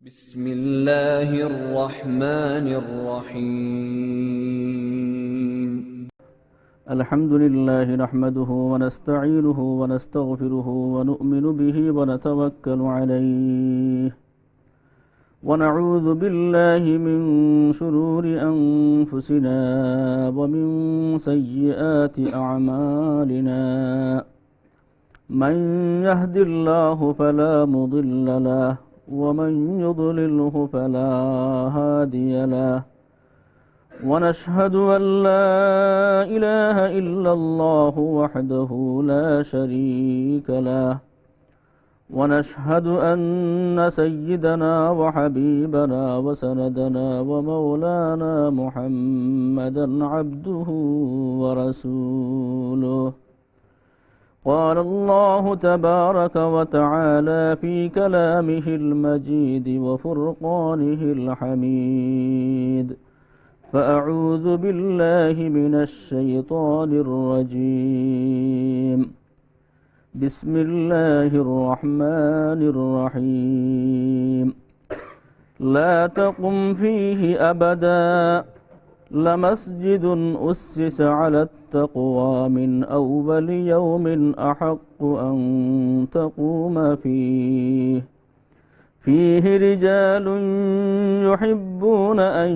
بسم الله الرحمن الرحيم الحمد لله نحمده ونستعينه ونستغفره ونؤمن به ونتوكل عليه ونعوذ بالله من شرور أنفسنا ومن سيئات أعمالنا من يهد الله فلا مضل له ومن يضلله فلا هادي له ونشهد أن لا إله إلا الله وحده لا شريك له ونشهد أن سيدنا وحبيبنا وسندنا ومولانا محمدا عبده ورسوله قال الله تبارك وتعالى في كلامه المجيد وفرقانه الحميد فأعوذ بالله من الشيطان الرجيم بسم الله الرحمن الرحيم لا تقم فيه أبدا لمسجد أسس على التقوى من أول يوم أحق أن تقوم فيه رجال يحبون أن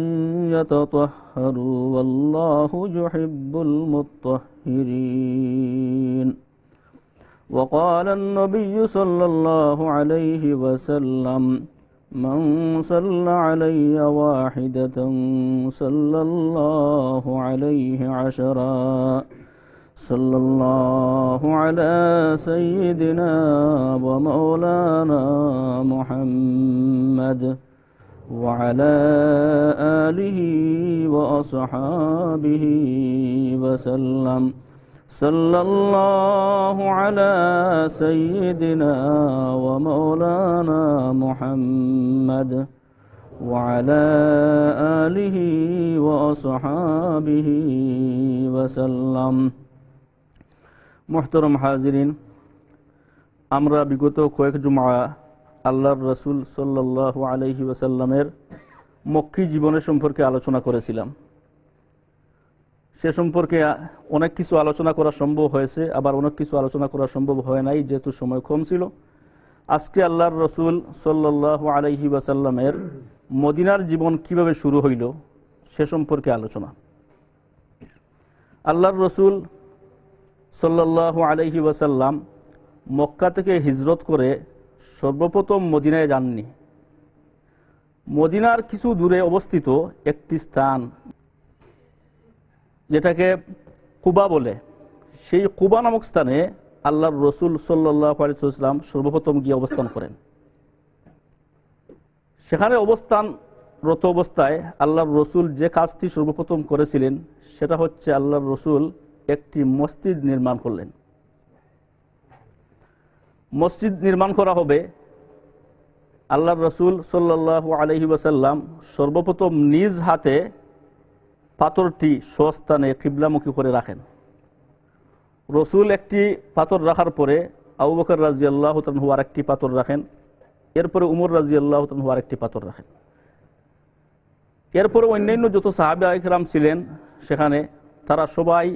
يتطهروا والله يحب المطهرين وقال النبي صلى الله عليه وسلم من صلى علي واحدة صلى الله عليه عشرا صلى الله على سيدنا ومولانا محمد وعلى آله وأصحابه وسلم صلى الله على سيدنا ومولانا محمد وعلى آله وأصحابه وسلم محترم حاضرين আমরা বিগত কয়েক জুমআ আল্লাহর রাসূল সাল্লাল্লাহু আলাইহি ওয়াসাল্লামের মক্কি জীবনের সম্পর্কে আলোচনা করেছিলাম। সে সম্পর্কে অনেক কিছু আলোচনা করা সম্ভব হয়েছে, আবার অনেক কিছু আলোচনা করা সম্ভব হয় নাই যেহেতু সময় কম ছিল। আজকে আল্লাহর রাসূল সাল্লাল্লাহু আলাইহি ওয়াসাল্লামের মদিনার জীবন কিভাবে শুরু হইল সে সম্পর্কে আলোচনা। আল্লাহর রাসূল সাল্লাল্লাহু আলাইহি ওয়াসাল্লাম মক্কা থেকে হিজরত করে সর্বপ্রথম মদিনায় যাননি। মদিনার কিছু দূরে অবস্থিত একটি স্থান যেটাকে কুবা বলে, সেই কুবা নামক স্থানে আল্লাহর রাসূল সাল্লাল্লাহু আলাইহি ওয়াসাল্লাম সর্বপ্রথম গিয়ে অবস্থান করেন। সেখানে অবস্থানরত অবস্থায় আল্লাহর রাসূল যে কাজটি সর্বপ্রথম করেছিলেন সেটা হচ্ছে আল্লাহর রাসূল একটি মসজিদ নির্মাণ করলেন। মসজিদ নির্মাণ করা হবে, আল্লাহর রাসূল সাল্লাল্লাহু আলাইহি ওয়াসাল্লাম সর্বপ্রথম নিজ হাতে পাথরটি স্বস্থানে কিবলামুখী করে রাখেন। রাসূল একটি পাথর রাখার পরে আবু বকর রাদিয়াল্লাহু তাআলা আরেকটি পাথর রাখেন, এরপরে উমর রাদিয়াল্লাহু তাআলা আরেকটি পাথর রাখেন। এরপরে অন্যান্য যত সাহাবা ইকরাম ছিলেন সেখানে তারা সবাই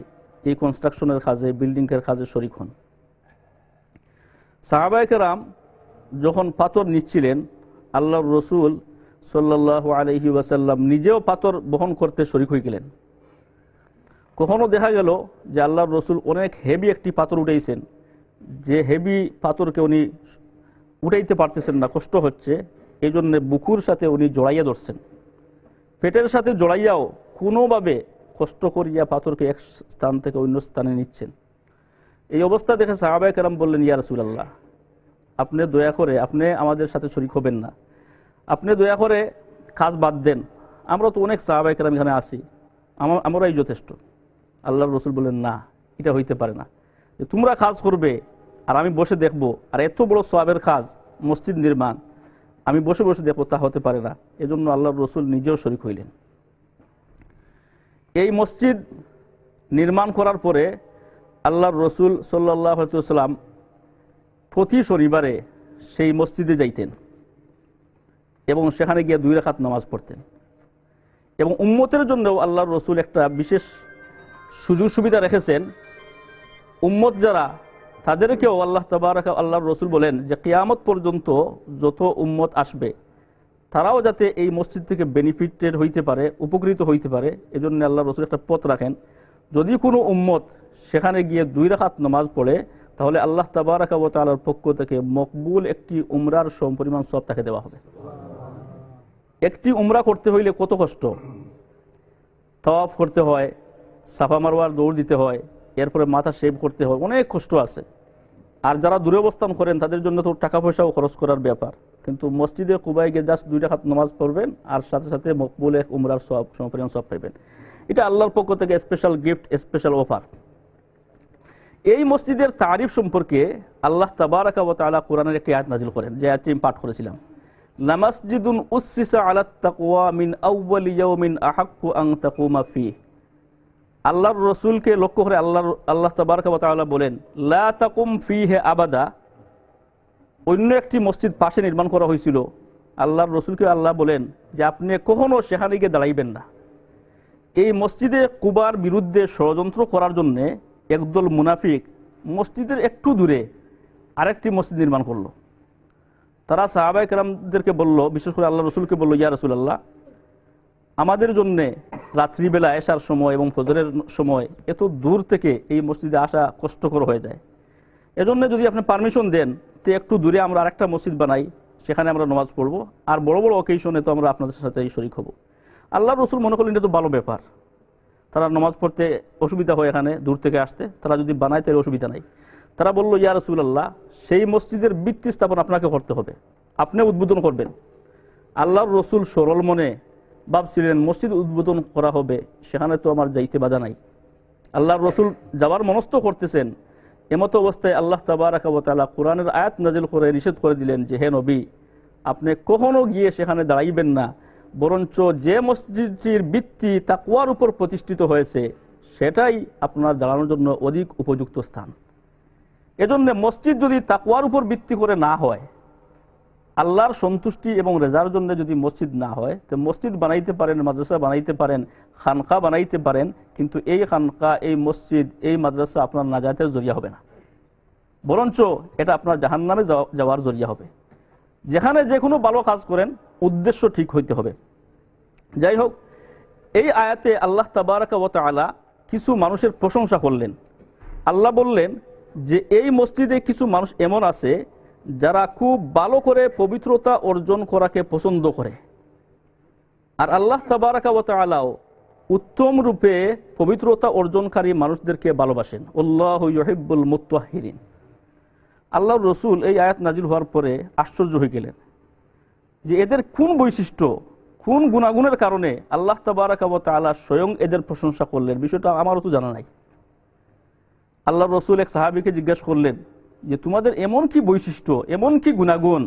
এই কনস্ট্রাকশনের কাজে, বিল্ডিংয়ের কাজে শরীক হন। সাহাবা ইকরাম যখন পাথর নিচ্ছিলেন আল্লাহর রাসূল সাল্লাল্লাহু আলাইহি ওয়াসাল্লাম নিজেও পাথর বহন করতে শরীক হয়ে গেলেন। কখনো দেখা গেল যে আল্লাহর রাসূল অনেক হেভি একটি পাথর উঠাইছেন, যে হেভি পাথরকে উনি উঠাইতে পারতেছেন না, কষ্ট হচ্ছে, এই জন্যে বুকুর সাথে উনি জড়াইয়া ধরছেন, পেটের সাথে জড়াইয়াও কোনোভাবে কষ্ট করিয়া পাথরকে এক স্থান থেকে অন্য স্থানে নিচ্ছেন। এই অবস্থা দেখে সাহাবায়ে কেরাম বললেন, ইয়া রাসূলুল্লাহ, আপনি দয়া করে আপনি আমাদের সাথে শরীক হবেন না, আপনি দয়া করে কাজ বাদ দেন, আমরা তো অনেক সাহাবায়ে কেরাম এখানে আছি, আমরাই যথেষ্ট। আল্লাহর রাসূল বললেন, না, এটা হইতে পারে না যে তোমরা কাজ করবে আর আমি বসে দেখব, আর এত বড় সওয়াবের কাজ মসজিদ নির্মাণ আমি বসে বসে দেখব, তা হতে পারে না। এজন্য আল্লাহর রাসূল নিজেও শরীক হইলেন। এই মসজিদ নির্মাণ করার পরে আল্লাহর রাসূল সাল্লাল্লাহু আলাইহি ওয়াসাল্লাম প্রতি শনিবারে সেই মসজিদে যাইতেন এবং সেখানে গিয়ে 2 রাকাত নামাজ পড়তেন। এবং উম্মতের জন্যও আল্লাহর রসুল একটা বিশেষ সুযোগ সুবিধা রেখেছেন। উম্মত যারা, তাদেরকেও আল্লাহ তাবারাক আল্লাহর রসুল বলেন যে কিয়ামত পর্যন্ত যত উম্মত আসবে তারাও যাতে এই মসজিদ থেকে বেনিফিটেড হইতে পারে, উপকৃত হইতে পারে, এজন্য আল্লাহ রসুল একটা পথ রাখেন। যদি কোনো উম্মত সেখানে গিয়ে 2 রাকাত নামাজ পড়ে, তাহলে আল্লাহ তাবারাক ওয়া তাআলার পক্ষ থেকে মকবুল একটি উমরার সমপরিমাণ সওয়াব তাকে দেওয়া হবে। একটি উমরা করতে হইলে কত কষ্ট, তাওয়াফ করতে হয়, সাফা মারওয়ার দৌড় দিতে হয়, এরপরে মাথা শেভ করতে হয়, অনেক কষ্ট আছে। আর যারা দূরে অবস্থান করেন তাদের জন্য তো টাকা পয়সাও খরচ করার ব্যাপার, কিন্তু মসজিদে কুবায় গিয়ে জাস্ট 2 রাকাত নামাজ পড়বেন আর সাথে সাথে মকবুল এক উমরার সওয়াব, সমপরিমাণ সওয়াব পাইবেন। এটা আল্লাহর পক্ষ থেকে স্পেশাল গিফট, স্পেশাল অফার। এই মসজিদের তারিফ সম্পর্কে আল্লাহ তাবারাক ওয়া তাআলা কোরআনের একটি আয়াত নাজিল করেন, যে আয়াতটি আমি পাঠ করেছিলাম। লামাসজিদুন উসসিসা আলাত তাকওয়া মিন আউওয়ালি ইয়াউমিন আহাক্কু আন তাকুমা ফিহি। আল্লাহর রসুলকে লক্ষ্য করে আল্লাহ তাবারাক ওয়া তাআলা বলেন, লা তাকুম ফিহি আবাদা। অন্য একটি মসজিদ পাশে নির্মাণ করা হয়েছিল, আল্লাহর রসুলকে আল্লাহ বলেন যে আপনি কখনো সেখানে গিয়ে দাঁড়াইবেন না। এই মসজিদে কুবার বিরুদ্ধে ষড়যন্ত্র করার জন্য একদল মুনাফিক মসজিদের একটু দূরে আরেকটি মসজিদ নির্মাণ করলো। তারা সাহাবায়ে কেরামদেরকে বলল, বিশেষ করে আল্লাহ রসুলকে বলল, ইয়া রাসূলুল্লাহ, আমাদের জন্যে রাত্রিবেলা এশার সময় এবং ফজরের সময় এত দূর থেকে এই মসজিদে আসা কষ্টকর হয়ে যায়। এজন্য যদি আপনি পারমিশন দেন তো একটু দূরে আমরা আরেকটা মসজিদ বানাই, সেখানে আমরা নামাজ পড়বো, আর বড় বড় অকেশনে তো আমরা আপনাদের সাথে শরীক হব। আল্লাহ রসুল মনে করলেন এটা তো ভালো ব্যাপার, তারা নামাজ পড়তে অসুবিধা হয় এখানে দূর থেকে আসতে, তারা যদি বানায় তাহলে অসুবিধা নাই। তারা বলল, ইয়া রাসূলুল্লাহ, সেই মসজিদের ভিত্তি স্থাপন আপনাকে করতে হবে, আপনি উদ্বোধন করবেন। আল্লাহর রসুল সরল মনে ভাবছিলেন মসজিদ উদ্বোধন করা হবে, সেখানে তো আমার যাইতে বাধা নাই। আল্লাহর রসুল যাওয়ার মনস্থ করতেছেন, এমতো অবস্থায় আল্লাহ তাবারাক ওয়া তাআলা কোরআনের আয়াত নাজিল করে নিষেধ করে দিলেন যে হে নবী, আপনি কখনো গিয়ে সেখানে দাঁড়াইবেন না, বরঞ্চ যে মসজিদটির ভিত্তি তাকওয়ার উপর প্রতিষ্ঠিত হয়েছে সেটাই আপনার দাঁড়ানোর জন্য অধিক উপযুক্ত স্থান। এজন্য মসজিদ যদি তাকওয়ার উপর ভিত্তি করে না হয়, আল্লাহর সন্তুষ্টি এবং রেজার জন্য যদি মসজিদ না হয়, তো মসজিদ বানাইতে পারেন, মাদ্রাসা বানাইতে পারেন, খানকা বানাইতে পারেন, কিন্তু এই খানকা, এই মসজিদ, এই মাদ্রাসা আপনার নাজাতের জরিয়া হবে না, বরঞ্চ এটা আপনার জাহান্নামে যাওয়ার জরিয়া হবে। যেখানে যে কোনো ভালো কাজ করেন উদ্দেশ্য ঠিক হইতে হবে। যাই হোক, এই আয়াতে আল্লাহ তাবারাক ওয়া তাআলা কিছু মানুষের প্রশংসা করলেন। আল্লাহ বললেন যে এই মসজিদে কিছু মানুষ এমন আছে যারা খুব ভালো করে পবিত্রতা অর্জন করাকে পছন্দ করে। আর আল্লাহ তাবারাক ওয়া তাআলাও উত্তম রূপে পবিত্রতা অর্জনকারী মানুষদেরকে ভালোবাসেন। আল্লাহু ইউহিব্বুল মুত্তাহহিরিন। আল্লাহর রসুল এই আয়াত নাজিল হওয়ার পরে আশ্চর্য হয়ে গেলেন যে এদের কোন বৈশিষ্ট্য, কোন গুণাগুণের কারণে আল্লাহ তাবারাক ওয়া তাআলা স্বয়ং এদের প্রশংসা করলেন, বিষয়টা আমারও তো জানা নাই। আল্লাহর রসুল এক সাহাবীকে জিজ্ঞেস করলেন যে তোমাদের এমন কি বৈশিষ্ট্য, এমন কি গুণাগুণ,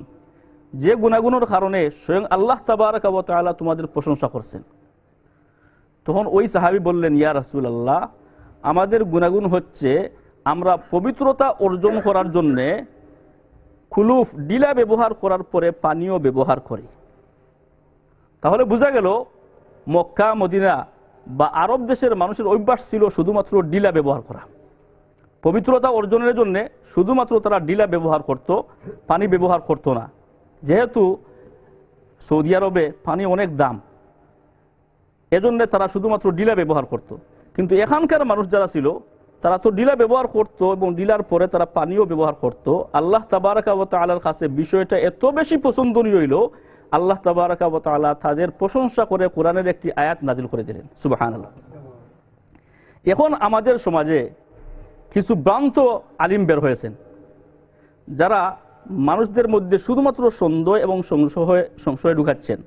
যে গুণাগুণের কারণে স্বয়ং আল্লাহ তাবারাক ওয়া তাআলা তোমাদের প্রশংসা করছেন। তখন ওই সাহাবী বললেন, ইয়া রাসূলুল্লাহ, আমাদের গুণাগুণ হচ্ছে আমরা পবিত্রতা অর্জন করার জন্যে খুলুফ, ডিলা ব্যবহার করার পরে পানীয় ব্যবহার করি। তাহলে বোঝা গেল মক্কা, মদিনা বা আরব দেশের মানুষের অভ্যাস ছিল শুধুমাত্র ডিলা ব্যবহার করা। পবিত্রতা অর্জনের জন্য শুধুমাত্র তারা ডিলা ব্যবহার করত, পানি ব্যবহার করত না। যেহেতু সৌদি আরবে পানি অনেক দাম, এজন্য তারা শুধুমাত্র ডিলা ব্যবহার করত। কিন্তু এখানকার মানুষ যারা ছিল তারা তো ডিলা ব্যবহার করত এবং ডিলার পরে তারা পানিও ব্যবহার করত। আল্লাহ তাবারাক ওয়া তাআলার কাছে বিষয়টা এত বেশি পছন্দনীয় হইল, আল্লাহ তাবারাক ওয়া তাআলা তাদের প্রশংসা করে কোরআনের একটি আয়াত নাজিল করে দিলেন। সুবহানাল্লাহ। এখন আমাদের সমাজে কিছু ভ্রান্ত আলিম বের হয়েছেন, যারা মানুষদের মধ্যে শুধুমাত্র সন্দেহ এবং সংশয় ঢুকাচ্ছেন।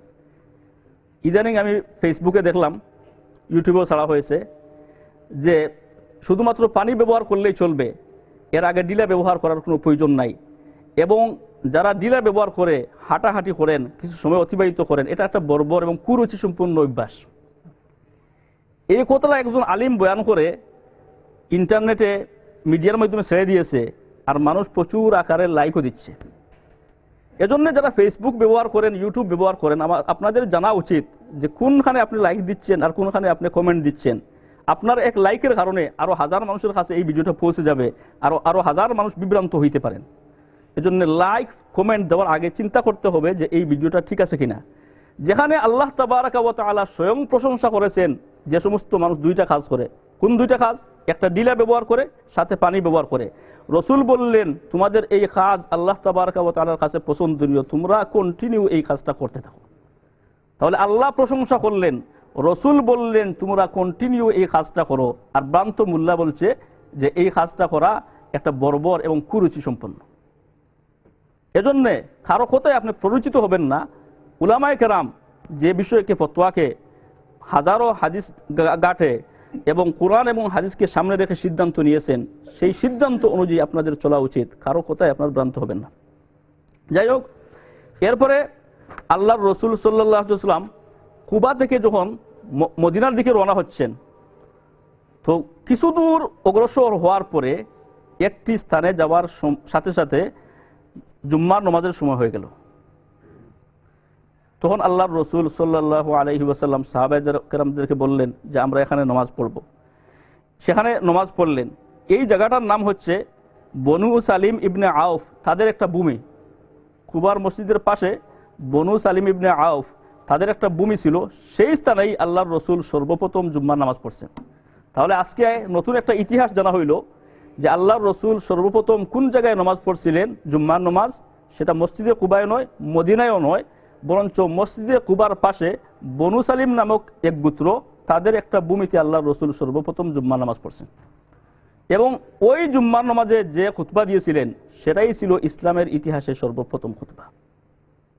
ইদানিং আমি ফেসবুকে দেখলাম, ইউটিউবেও ছাড়া হয়েছে, যে শুধুমাত্র পানি ব্যবহার করলেই চলবে, এর আগে ডিলা ব্যবহার করার কোনো প্রয়োজন নাই, এবং যারা ডিলা ব্যবহার করে হাঁটাহাঁটি করেন, কিছু সময় অতিবাহিত করেন, এটা একটা বর্বর এবং কুরুচি সম্পূর্ণ অভ্যাস। এই কথাটা একজন আলিম বয়ান করে ইন্টারনেটে, মিডিয়ার মাধ্যমে ছেড়ে দিয়েছে, আর মানুষ প্রচুর আকারে লাইকও দিচ্ছে। এজন্য যারা ফেসবুক ব্যবহার করেন, ইউটিউব ব্যবহার করেন, আপনাদের জানা উচিত যে কোনখানে আপনি লাইক দিচ্ছেন আর কোনখানে আপনি কমেন্ট দিচ্ছেন। আপনার এক লাইকের কারণে আরও হাজার মানুষের কাছে এই ভিডিওটা পৌঁছে যাবে, আরও হাজার মানুষ বিভ্রান্ত হইতে পারেন। এজন্য লাইক কমেন্ট দেওয়ার আগে চিন্তা করতে হবে যে এই ভিডিওটা ঠিক আছে কিনা। যেখানে আল্লাহ তাবারাকা ওয়া তাআলা স্বয়ং প্রশংসা করেছেন যে সমস্ত মানুষ দুইটা কাজ করে। কোন দুইটা কাজ? একটা ডিলা ব্যবহার করে, সাথে পানি ব্যবহার করে। রসুল বললেন তোমাদের এই কাজ আল্লাহ তাবারাকা ওয়া তাআলার কাছে পছন্দনীয়, তোমরা কন্টিনিউ এই কাজটা করতে থাকো। তাহলে আল্লাহ প্রশংসা করলেন, রসুল বললেন তোমরা কন্টিনিউ এই কাজটা করো, আর ভ্রান্ত মোল্লা বলছে যে এই কাজটা করা একটা বর্বর এবং কুরুচি সম্পন্ন। এজন্যে কারো কথায় আপনি প্ররোচিত হবেন না। উলামায়ে কেরাম যে বিষয়কে ফতোয়াকে হাজারো হাদিস গাঁটে এবং কোরআন এবং হাদিসকে সামনে রেখে সিদ্ধান্ত নিয়েছেন, সেই সিদ্ধান্ত অনুযায়ী আপনাদের চলা উচিত। কারো কথায় আপনার ভ্রান্ত হবেন না। যাই হোক, এরপরে আল্লাহর রসুল সাল্লাল্লাহু আলাইহি ওয়াসাল্লাম কুবা থেকে যখন মদিনার দিকে রওনা হচ্ছেন, তো কিছু দূর অগ্রসর হওয়ার পরে একটি স্থানে যাওয়ার সাথে সাথে জুম্মার নামাজের সময় হয়ে গেল। তখন আল্লাহর রসুল সাল্লাল্লাহু আলাইহি ওয়াসাল্লাম সাহাবায়ে কেরামদেরকে বললেন যে আমরা এখানে নামাজ পড়ব। সেখানে নামাজ পড়লেন। এই জায়গাটার নাম হচ্ছে বনু সালিম ইবনে আউফ, তাদের একটা ভূমি। কুবার মসজিদের পাশে বনু সালিম ইবনে আউফ, তাদের একটা ভূমি ছিল। সেই স্থানেই আল্লাহর রসুল সর্বপ্রথম জুম্মার নামাজ পড়ছেন। তাহলে আজকে নতুন একটা ইতিহাস জানা হইল যে আল্লাহর রসুল সর্বপ্রথম কোন জায়গায় নামাজ পড়ছিলেন জুম্মার নামাজ। সেটা মসজিদে কুবায় নয়, মদিনায়ও নয়, বরঞ্চ মসজিদে কুবার পাশে বনু সালিম নামক এক গোত্র, তাদের একটা ভূমিতে আল্লাহর রসুল সর্বপ্রথম জুম্মার নামাজ পড়ছেন। এবং ওই জুম্মার নামাজে যে খুতবা দিয়েছিলেন সেটাই ছিল ইসলামের ইতিহাসে সর্বপ্রথম খুতবা।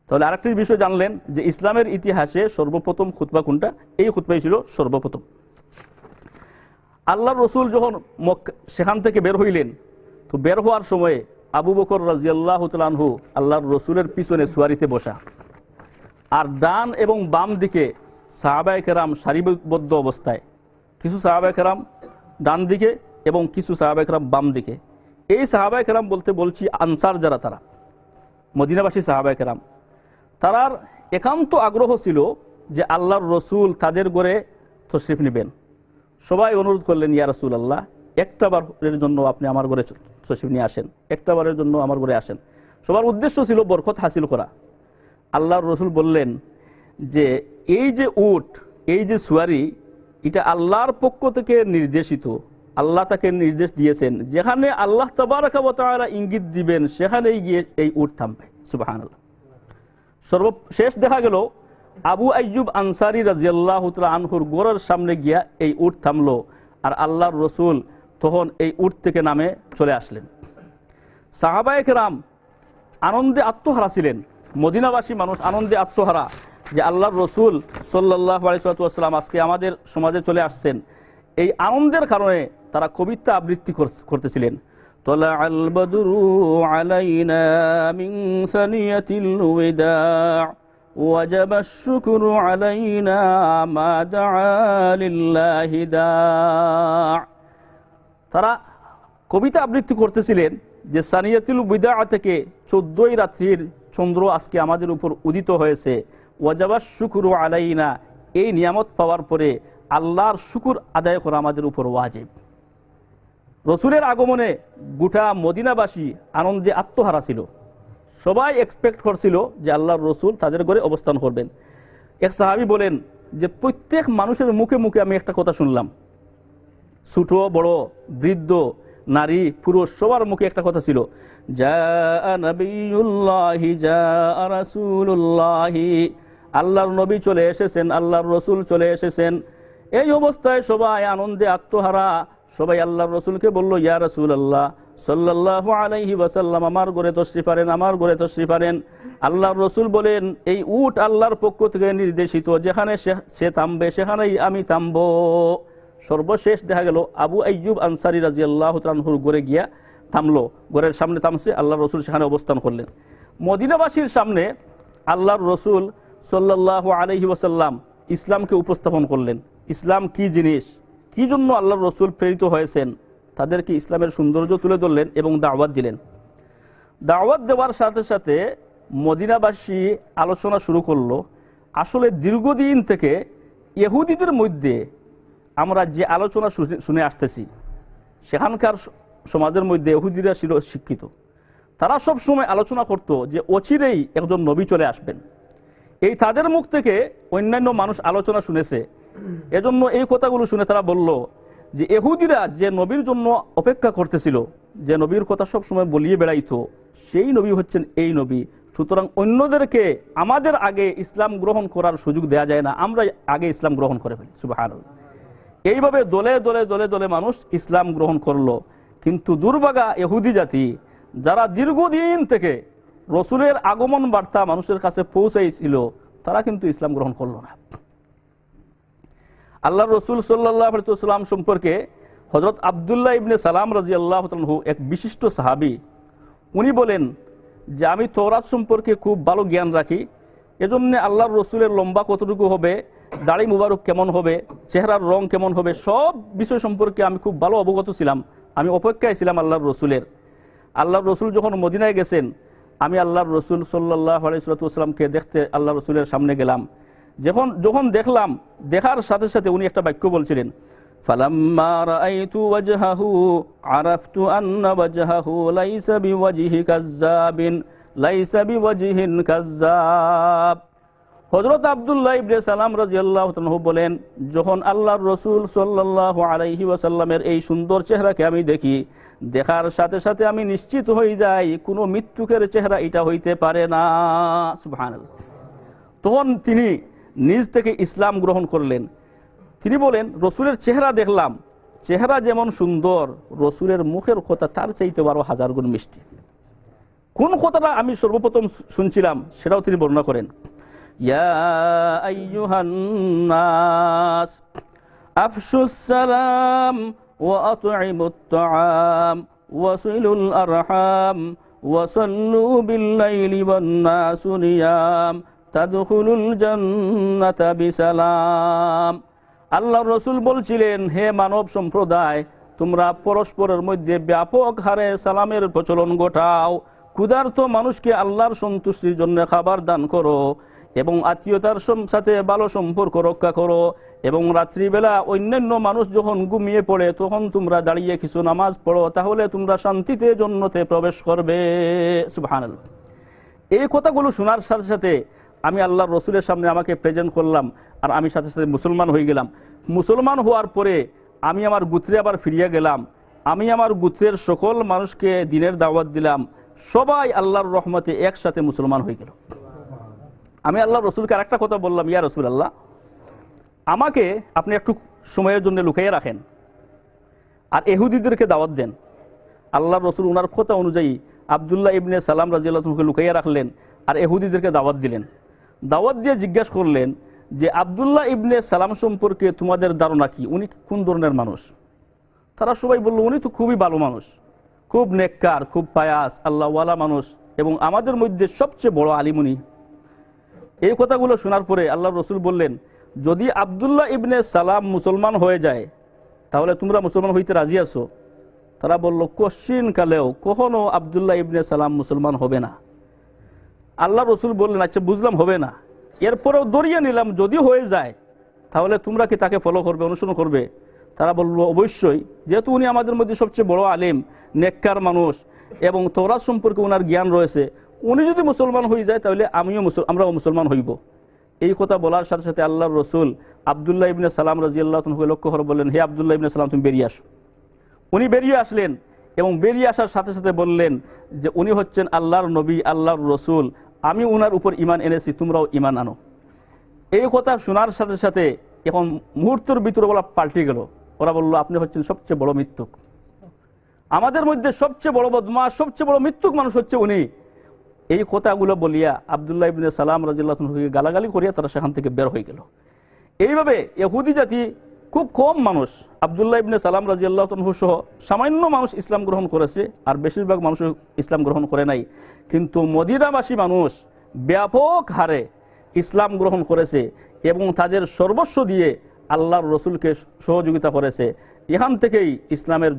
তাহলে আরেকটি বিষয় জানলেন যে ইসলামের ইতিহাসে সর্বপ্রথম খুতবা কোনটা? এই খুতবাই ছিল সর্বপ্রথম। আল্লাহর রসুল যখন সেখান থেকে বের হইলেন, তো বের হওয়ার সময়ে আবু বকর রাদিয়াল্লাহু তাআলা আনহু আল্লাহর রসুলের পিছনে সুয়ারিতে বসা, আর ডান এবং বাম দিকে সাহাবায়ে কেরাম সারিবদ্ধ অবস্থায়, কিছু সাহাবায়ে কেরাম ডান দিকে এবং কিছু সাহাবায়ে কেরাম বাম দিকে। এই সাহাবায়ে কেরাম বলতে বলছি আনসার যারা, তারা মদিনাবাসী সাহাবায়ে কেরাম, তারার একান্ত আগ্রহ ছিল যে আল্লাহর রসুল তাদের ঘরে তশরিফ নেবেন। সবাই অনুরোধ করলেন, ইয়া রাসূলুল্লাহ, একটা বারের জন্য আপনি আমার ঘরে তশরিফ নিয়ে আসেন, একটা বারের জন্য আমার ঘরে আসেন। সবার উদ্দেশ্য ছিল বরকত হাসিল করা। আল্লাহর রসুল বললেন যে এই যে উট, এই যে সুয়ারি, এটা আল্লাহর পক্ষ থেকে নির্দেশিত। আল্লাহ তাকে নির্দেশ দিয়েছেন, যেখানে আল্লাহ তাবারাকা ওয়া তাআলা ইঙ্গিত দিবেন সেখানেই গিয়ে এই উট থামবে। সুবহানাল্লাহ। সর্বশেষ দেখা গেল আবু আইয়ুব আনসারী রাদিয়াল্লাহু তাআলা আনহুর গোরের সামনে গিয়া এই উট থামলো, আর আল্লাহর রসুল তখন এই উট থেকে নামে চলে আসলেন। সাহাবায়ে কেরাম আনন্দে আত্মহারা ছিলেন। মদিনাবাসী মানুষ আনন্দে আত্মহারা যে আল্লাহর রসুল সাল্লাল্লাহু আলাইহি ওয়াসাল্লাম আজকে আমাদের সমাজে চলে আসছেন। এই আনন্দের কারণে তারা কবিতা আবৃত্তি করতেছিলেন। তালাআল বদরু আলাইনা মিন সানিয়াতিল ওয়াদা ওয়াজাবাশ শুকরু আলাইনা মা দাআ লিল্লাহি দা। তারা কবিতা আবৃত্তি করতেছিলেন যে সানিয়াতুল বিদা থেকে 14ই রাত্রির চন্দ্র আজকে আমাদের উপর উদিত হয়েছে। ওয়াজাবাশ শুকরু আলাইনা, এই নিয়ামত পাওয়ার পরে আল্লাহর শুকুর আদায় করা আমাদের উপর ওয়াজিব। রসুলের আগমনে গোটা মদিনাবাসী আনন্দে আত্মহারা ছিল। সবাই এক্সপেক্ট করছিল যে আল্লাহর রসুল তাদের ঘরে অবস্থান করবেন। এক সাহাবী বলেন যে প্রত্যেক মানুষের মুখে মুখে আমি একটা কথা শুনলাম, ছোট বড় বৃদ্ধ নারী পুরুষ সবার মুখে একটা কথা ছিল, জা নবিয়ুল্লাহি জা রাসূলুল্লাহি, আল্লাহর নবী চলে এসেছেন, আল্লাহর রসুল চলে এসেছেন। এই অবস্থায় সবাই আনন্দে আত্মহারা। সবাই আল্লাহর রসুলকে বলল, ইয়া রাসূলুল্লাহ সাল্লাল্লাহু আলাইহি ওয়াসাল্লাম, আমার ঘরে তশরিফ আনেন, আমার ঘরে তশরিফ আনেন। আল্লাহর রসুল বলেন, এই উট আল্লাহর পক্ষ থেকে নির্দেশিত, যেখানে সে থামবে সেখানেই আমি থামবো। সর্বশেষ দেখা গেল আবু আইয়ুব আনসারী রাদিয়াল্লাহু তাআলা আনহুর ঘরে গিয়া থামলো, ঘরের সামনে থামছে, আল্লাহর রসুল সেখানে অবস্থান করলেন। মদিনাবাসীর সামনে আল্লাহর রসুল সাল্লাল্লাহু আলাইহি ওয়াসাল্লাম ইসলামকে উপস্থাপন করলেন। ইসলাম কি জিনিস, কি জন্য আল্লাহর রসুল প্রেরিত হয়েছেন, তাদেরকে ইসলামের সৌন্দর্য তুলে ধরলেন এবং দাওয়াত দিলেন। দাওয়াত দেওয়ার সাথে সাথে মদিনাবাসী আলোচনা শুরু করলো, আসলে দীর্ঘদিন থেকে ইহুদিদের মধ্যে আমরা যে আলোচনা শুনে আসতেছি, সেখানকার সমাজের মধ্যে ইহুদিরা ছিল শিক্ষিত। তারা সব সময় আলোচনা করত যে অচিরেই একজন নবী চলে আসবেন। এই তাদের মুখ থেকে অন্যান্য মানুষ আলোচনা শুনেছে, এজন্য এই কথাগুলো শুনে তারা বলল যে ইহুদিরা যে নবীর জন্য অপেক্ষা করতেছিল, যে নবীর কথা সব সময় বলিয়ে বেড়াইতো, সেই নবী হচ্ছেন এই নবী। সুতরাং অন্যদেরকে আমাদের আগে ইসলাম গ্রহণ করার সুযোগ দেয়া যায় না, আমরা আগে ইসলাম গ্রহণ করে ফেলি। সুবহানাল্লাহ। এইভাবে দলে দলে দলে দলে মানুষ ইসলাম গ্রহণ করলো। কিন্তু দুর্ভাগা ইহুদি জাতি, যারা দীর্ঘদিন থেকে রসুলের আগমন বার্তা মানুষের কাছে পৌঁছাইছিল, তারা কিন্তু ইসলাম গ্রহণ করলো না। আল্লাহ রসুল সাল্লাল্লাহু আলাইহি ওয়াসাল্লাম সম্পর্কে হযরত আব্দুল্লাহ ইবনে সালাম রাদিয়াল্লাহু তাআলা আনহু, এক বিশিষ্ট সাহাবী, উনি বলেন যে আমি তওরাত সম্পর্কে খুব ভালো জ্ঞান রাখি, এজন্য আল্লাহর রসুলের লম্বা কতটুকু হবে, দাড়ি মুবারক কেমন হবে, চেহারার রং কেমন হবে, সব বিষয় সম্পর্কে আমি খুব ভালো অবগত ছিলাম। আমি অপেক্ষায় ছিলাম আল্লাহর রসুলের। আল্লাহর রসুল যখন মদিনায় গেছেন, আমি আল্লাহর রসুল সাল্লাল্লাহু আলাইহি ওয়াসাল্লামকে দেখতে আল্লাহর রসুলের সামনে গেলাম। যখন দেখলাম, দেখার সাথে সাথে উনি একটা বাক্য বলছিলেন, ফালাম্মা রাআইতু ওয়াজহাহু আরাফতু আন্না ওয়াজহাহু লাইসা বিওয়াজহি কাজ্জাবিন লাইসা বিওয়াজহিন কাজ্জাব। হযরত আব্দুল্লাহ ইবনে সালাম রাদিয়াল্লাহু তাআলা বলেন, যখন আল্লাহর রাসূল সাল্লাল্লাহু আলাইহি ওয়াসাল্লামের এই সুন্দর চেহারাকে আমি দেখি, দেখার সাথে সাথে আমি নিশ্চিত হয়ে যাই কোনো মৃত্যুকের চেহারা এটা হইতে পারে না। সুবহানাল্লাহ। তখন তিনি নিজ থেকে ইসলাম গ্রহণ করলেন। তিনি বলেন, রসুলের চেহারা দেখলাম, চেহারা যেমন সুন্দর, রসুলের মুখের কথা তার চাইতে 12,000 গুণ মিষ্টি। কোন কথাটা আমি সর্বপ্রথম শুনছিলাম সেটাও তিনি বর্ণনা করেন। ইয়া আইয়ুহান নাস আফশুস সালাম ওয়া আত'ইমুত তাআম ওয়াসিলুল আরহাম ওয়াসাল্লু বিল লাইলি ওয়ান নাসু নিয়াম তাদখুলুল জান্নাতা বিসালাম। আল্লাহর রাসূল বলছিলেন, হে মানব সম্প্রদায়, তোমরা পরস্পরের মধ্যে ব্যাপক হারে সালামের প্রচলন ঘটাও, ক্ষুধার্ত মানুষকে আল্লাহর সন্তুষ্টির জন্য খাবার দান করো, এবং আত্মীয়তার সাথে ভালো সম্পর্ক রক্ষা করো, এবং রাত্রিবেলা অন্যান্য মানুষ যখন ঘুমিয়ে পড়ে তখন তোমরা দাঁড়িয়ে কিছু নামাজ পড়ো, তাহলে তোমরা শান্তিতে জান্নাতে প্রবেশ করবে। সুবহানাল্লাহ। এই কথাগুলো শোনার সাথে সাথে আমি আল্লাহর রসুলের সামনে আমাকে প্রেজেন্ট করলাম, আর আমি সাথে সাথে মুসলমান হয়ে গেলাম। মুসলমান হওয়ার পরে আমি আমার গোত্রে আবার ফিরিয়ে গেলাম। আমি আমার গোত্রের সকল মানুষকে দিনের দাওয়াত দিলাম, সবাই আল্লাহর রহমতে একসাথে মুসলমান হয়ে গেল। আমি আল্লাহর রসুলকে আরেকটা কথা বললাম, ইয়া রসুল আল্লাহ, আমাকে আপনি একটু সময়ের জন্য লুকাইয়ে রাখেন আর ইহুদিদেরকে দাওয়াত দেন। আল্লাহর রসুল ওনার কথা অনুযায়ী আব্দুল্লাহ ইবনে সালাম রাদিয়াল্লাহু আনহুকে লুকাইয়ে রাখলেন আর ইহুদিদেরকে দাওয়াত দিলেন। দাওয়াত দিয়ে জিজ্ঞেস করলেন যে আব্দুল্লাহ ইবনে সালাম সম্পর্কে তোমাদের ধারণা কি, উনি কোন ধরনের মানুষ? তারা সবাই বলল, উনি তো খুবই ভালো মানুষ, খুব নেককার, খুব পায়াস, আল্লাহওয়ালা মানুষ, এবং আমাদের মধ্যে সবচেয়ে বড় আলিম উনি। এই কথাগুলো শোনার পরে আল্লাহর রসুল বললেন, যদি আব্দুল্লাহ ইবনে সালাম মুসলমান হয়ে যায় তাহলে তোমরা মুসলমান হইতে রাজি আছো? তারা বলল, কোশ্চিন কালেও কখনো আব্দুল্লাহ ইবনে সালাম মুসলমান হবে না। আল্লাহ রসুল বললেন, আচ্ছা বুঝলাম হবে না, এরপরেও দরিয়ে নিলাম, যদি হয়ে যায় তাহলে তোমরা কি তাকে ফলো করবে, অনুসরণ করবে? তারা বলল, অবশ্যই, যেহেতু উনি আমাদের মধ্যে সবচেয়ে বড় আলেম, নেককার মানুষ, এবং তওরাত সম্পর্কে ওনার জ্ঞান রয়েছে, উনি যদি মুসলমান হয়ে যায় তাহলে আমরাও মুসলমান হইব। এই কথা বলার সাথে সাথে আল্লাহর রসুল আব্দুল্লাহ ইবনে সালাম রাদিয়াল্লাহু আনহুকে লক্ষ্য করে বললেন, হে আব্দুল্লাহ ইবনে সালাম, তুমি বেরিয়ে আসো। উনি বেরিয়ে আসলেন এবং বেরিয়ে আসার সাথে সাথে বললেন যে উনি হচ্ছেন আল্লাহর নবী, আল্লাহর রসুল, আমি উনার উপর ঈমান এনেছি, তোমরাও ঈমান আনো। এই কথা শোনার সাথে সাথে এখন মুহূর্তের ভিতরে বলা পাল্টে গেল। ওরা বলল, আপনি হচ্ছেন সবচেয়ে বড় মিথ্যুক, আমাদের মধ্যে সবচেয়ে বড় বদমাশ, সবচেয়ে বড় মিথ্যুক মানুষ হচ্ছে উনি। এই কথাগুলো বলিয়া আব্দুল্লাহ ইবনে সালাম রাদিয়াল্লাহু আনহুকে গালাগালি করিয়া তারা সেখান থেকে বের হয়ে গেল। এইভাবে ইহুদি জাতি খুব কম মানুষ, আব্দুল্লাহ ইবনে সালাম রাদিয়াল্লাহু আনহু সহ সামান্য মানুষ ইসলাম গ্রহণ করেছে, আর বেশিরভাগ মানুষ ইসলাম গ্রহণ করে নাই। কিন্তু মদিনাবাসী মানুষ ব্যাপক হারে ইসলাম গ্রহণ করেছে এবং তাদের সর্বস্ব দিয়ে আল্লাহর রসুলকে সহযোগিতা করেছে এখান থেকেই ইসলামের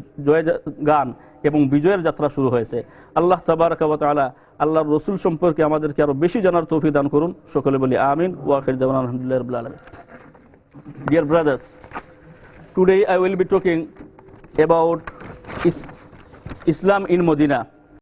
গান এবং বিজয়ের যাত্রা শুরু হয়েছে। আল্লাহ তাবারাকা ওয়া তাআলা আল্লাহর রসুল সম্পর্কে আমাদেরকে আরো বেশি জানার তৌফিক দান করুন। সকলে বলি আমিন। ওয়া আখির দাওয়ানা আলহামদুলিল্লাহি রাব্বিল আলামিন। Dear brothers, today I will be talking about Islam in Medina.